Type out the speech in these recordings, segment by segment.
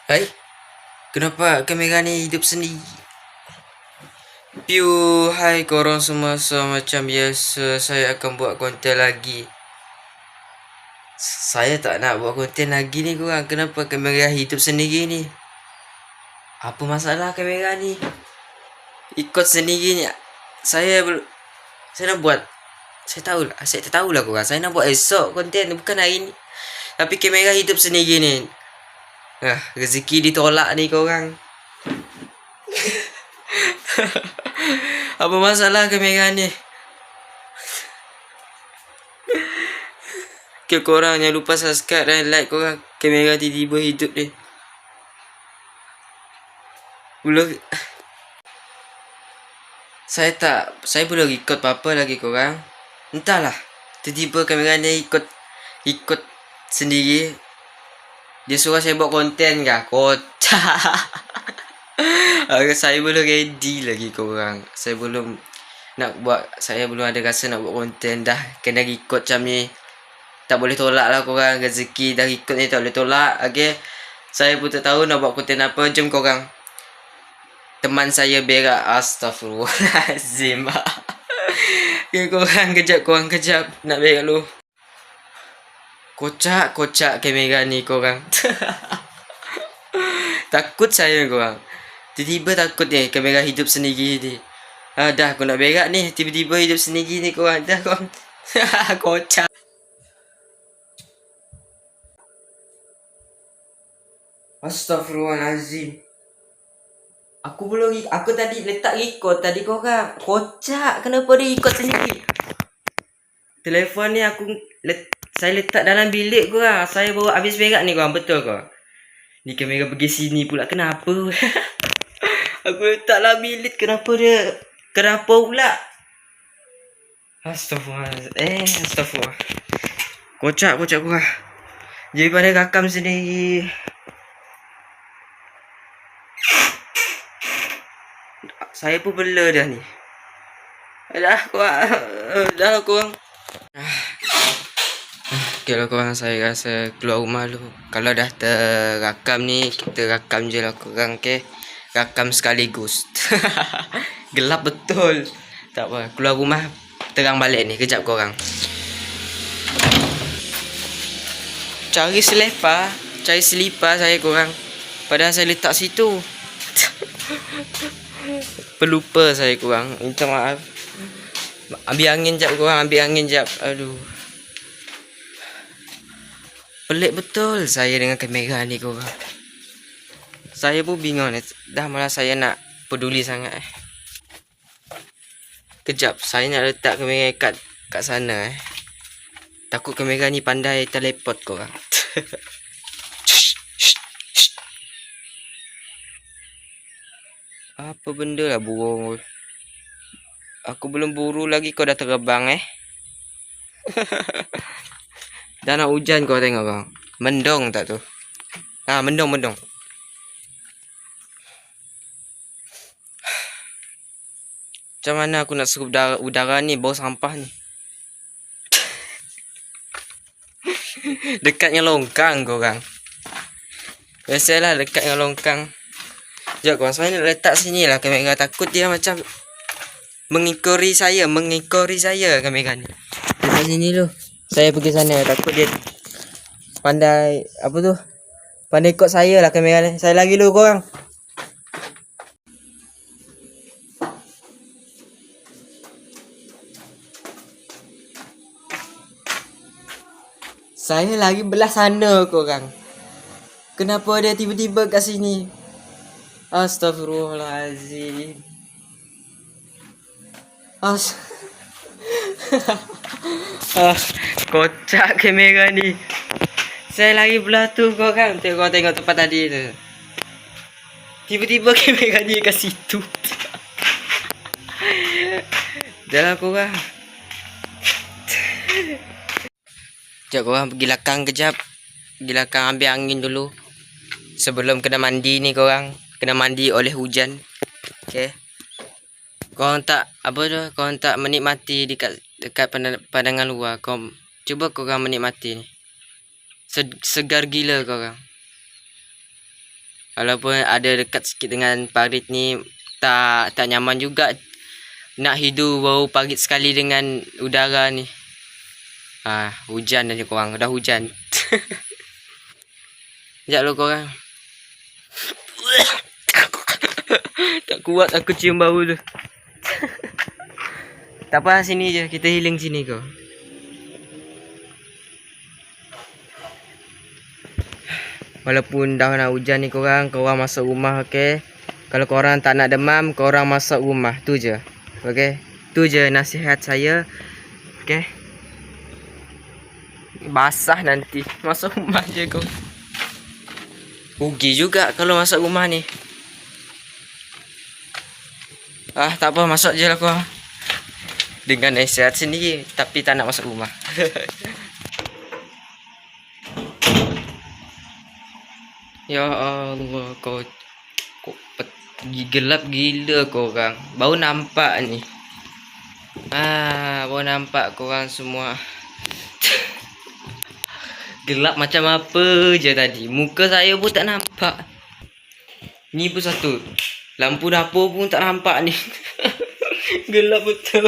Hai, kenapa kamera ni hidup sendiri? Hai korang semua, so macam biasa saya akan buat konten lagi. Saya tak nak buat konten lagi ni korang. Kenapa kamera hidup sendiri ni? Apa masalah kamera ni? Ikut sendiri ni. Saya nak buat. Saya tak tahulah korang. Saya nak buat esok konten, bukan hari ni. Tapi kamera hidup sendiri ni. Rezeki ditolak ni korang. Apa masalah kamera ni? Okay, korang jangan lupa subscribe dan like korang. Kamera tiba-tiba hidup ni. Saya belum record apa-apa lagi korang. Entahlah, tiba-tiba kamera ni ikut sendiri. Dia suruh saya buat konten kah? Kocak. Saya belum ready lagi korang. Saya belum ada rasa nak buat konten dah. Kena record macam ni. Tak boleh tolak lah korang. Rezeki dah record ni tak boleh tolak. Okay, saya pun tak tahu nak buat konten apa. Jom korang. Teman saya berak. Astaghfirullahaladzim. Okay, korang kejap. Nak berak dulu. Kocak kamera ni korang. Takut saya korang. Tiba-tiba takut ni kamera hidup sendiri ni. Dah aku nak berak ni. Tiba-tiba hidup sendiri ni korang. Dah korang. Kocak. Astaghfirullahaladzim. Aku tadi letak record tadi korang. Kocak. Kenapa dia record sendiri? Telefon ni saya letak dalam bilik korang. Saya baru habis berak ni korang. Betul korang? Ni kamera pergi sini pula. Kenapa? Aku letak dalam bilik. Kenapa pula? Astagfirullah. Kocak korang. Jadi pada rakam sendiri. Saya pun bela dah ni. Dah korang. Okay lah korang, saya rasa keluar rumah dulu. Kalau dah terakam ni, kita rakam je lah korang. Okay, rakam sekaligus. Gelap betul. Tak apa, keluar rumah terang balik ni. Kejap korang. Cari selipar saya korang. Padahal saya letak situ. Pelupa saya korang. Minta maaf. Ambil angin jap korang. Aduh. Pelik betul saya dengan kamera ni korang. Saya pun bingung ni. Dah malah saya nak peduli sangat. Kejap, saya nak letak kamera kat sana. Takut kamera ni pandai teleport korang. Apa benda lah burung. Aku belum buru lagi kau dah terbang Dah nak hujan kau tengok kau. Mendung tak tu? Mendung. Macam mana aku nak serup udara ni, bau sampah ni. Dekatnya longkang korang. Biasalah dekat dengan longkang. Sekejap korang, saya nak letak sini lah kamera. Takut dia macam mengikori saya kamera ni. Letak sini dulu. Saya pergi sana. Takut dia pandai pandai ikut saya lah kamera ni. Saya lagi dulu korang. Saya lagi belah sana korang. Kenapa dia tiba-tiba kat sini? Astagfirullahaladzim. Kocak kamera ni. Saya lagi belah tu korang. Tengok tempat tadi tu. Tiba-tiba kamera ni kat situ. Jalan korang. Sekejap korang, pergi lakang kejap. Pergi lakang ambil angin dulu. Sebelum kena mandi ni korang. Kena mandi oleh hujan. Okay. Korang tak menikmati dekat pandangan luar. Cuba korang menikmati ni. Segar gila korang. Walaupun ada dekat sikit dengan parit ni, tak nyaman juga nak hidup bau parit sekali dengan udara ni. Hujan dah ni korang, dah hujan. Sekejap dulu korang. Tak kuat aku cium bau tu. Tak apa, sini je, kita healing sini kau. Walaupun dah nak hujan ni korang masuk rumah, okey. Kalau korang tak nak demam, korang masuk rumah, tu je. Okey. Tu je nasihat saya. Okey. Basah nanti. Masuk rumah je kau. Rugi juga kalau masuk rumah ni. Tak apa, masuk je lah kau. Dengan nasihat sendiri, tapi tak nak masuk rumah. Ya Allah, kau gelap gila korang. Baru nampak ni. Baru nampak korang semua. Gelap macam apa je tadi. Muka saya pun tak nampak. Ni pun satu. Lampu dapur pun tak nampak ni. Gelap betul.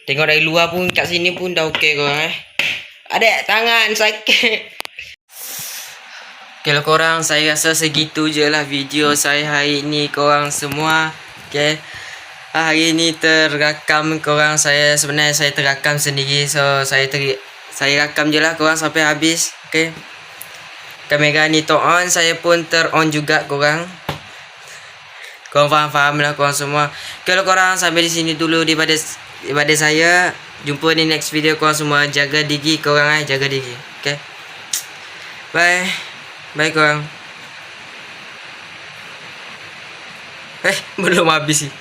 Tengok dari luar pun, kat sini pun dah okey korang Adik, tangan sakit. Okay lah korang, saya rasa segitu je lah video saya hari ni korang semua. Okay, hari ni terakam korang, sebenarnya saya terakam sendiri. So saya rakam je lah korang sampai habis. Okay, kamera ni on, saya pun on juga korang. Korang faham lah korang semua. Kalau korang sampai di sini dulu daripada saya. Jumpa di next video korang semua. Jaga diri korang jaga diri. Okay, bye. Bye korang. Belum habis sih.